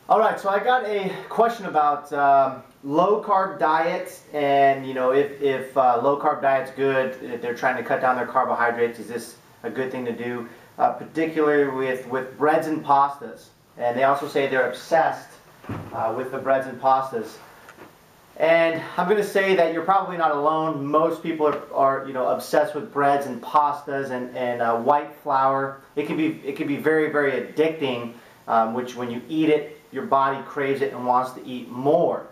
All right, so I got a question about low carb diets, and if low carb diet's good, if they're trying to cut down their carbohydrates, is this a good thing to do? Particularly with breads and pastas, and they also say they're obsessed with the breads and pastas. And I'm going to say that you're probably not alone. Most people are obsessed with breads and pastas and white flour. It can be very, very addicting, which when you eat it, your body craves it and wants to eat more.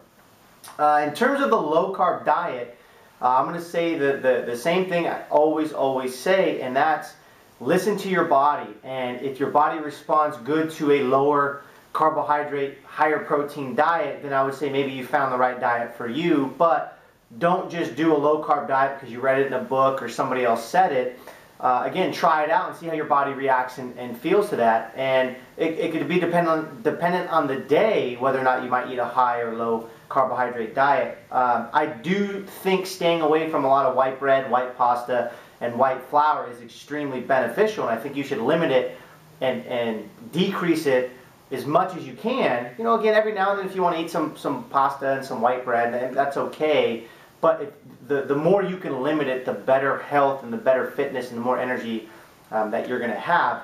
In terms of the low carb diet, I'm going to say the same thing I always say, and that's listen to your body. And if your body responds good to a lower carbohydrate, higher protein diet, then I would say maybe you found the right diet for you. But don't just do a low carb diet because you read it in a book or somebody else said it. Again, try it out and see how your body reacts and feels to that. And it could be dependent on the day whether or not you might eat a high or low carbohydrate diet. I do think staying away from a lot of white bread, white pasta, and white flour is extremely beneficial, and I think you should limit it and decrease it as much as you can. Again, every now and then if you want to eat some pasta and some white bread, that's okay. But the more you can limit it, the better health and the better fitness and the more energy that you're going to have.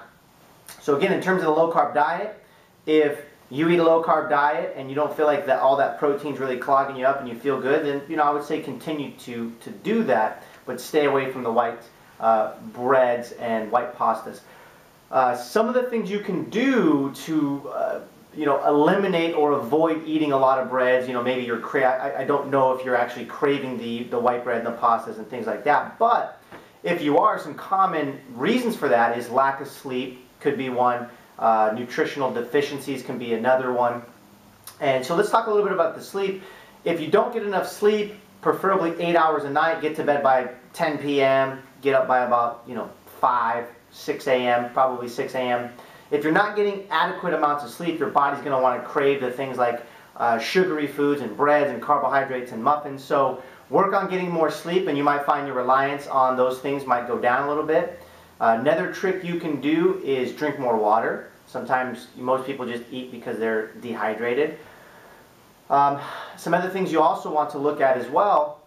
So again, in terms of the low carb diet, if you eat a low carb diet and you don't feel like all that protein's really clogging you up and you feel good, then I would say continue to do that, but stay away from the white breads and white pastas. Some of the things you can do to eliminate or avoid eating a lot of breads, maybe I don't know if you're actually craving the white bread and the pastas and things like that, but if you are, some common reasons for that is lack of sleep could be one, nutritional deficiencies can be another one. And so let's talk a little bit about the sleep. If you don't get enough sleep, preferably 8 hours a night, get to bed by 10 p.m., get up by about 5, 6 a.m., probably 6 a.m. If you're not getting adequate amounts of sleep, your body's going to want to crave the things like sugary foods and breads and carbohydrates and muffins. So work on getting more sleep, and you might find your reliance on those things might go down a little bit. Another trick you can do is drink more water. Sometimes most people just eat because they're dehydrated. Some other things you also want to look at as well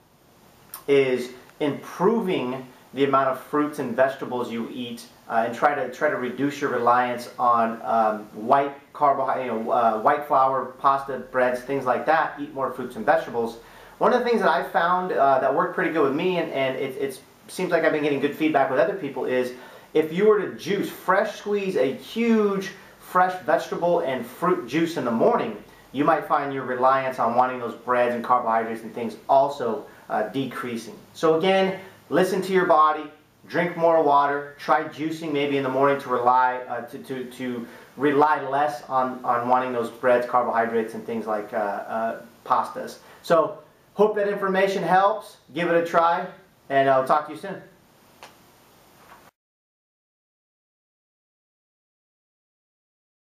is improving the amount of fruits and vegetables you eat, and try to reduce your reliance on white flour, pasta, breads, things like that. Eat more fruits and vegetables. One of the things that I found that worked pretty good with me, and it seems like I've been getting good feedback with other people, is if you were to fresh squeeze a huge fresh vegetable and fruit juice in the morning, you might find your reliance on wanting those breads and carbohydrates and things also decreasing. So again, listen to your body, drink more water, try juicing maybe in the morning to rely less on wanting those breads, carbohydrates, and things like pastas. So hope that information helps. Give it a try, and I'll talk to you soon.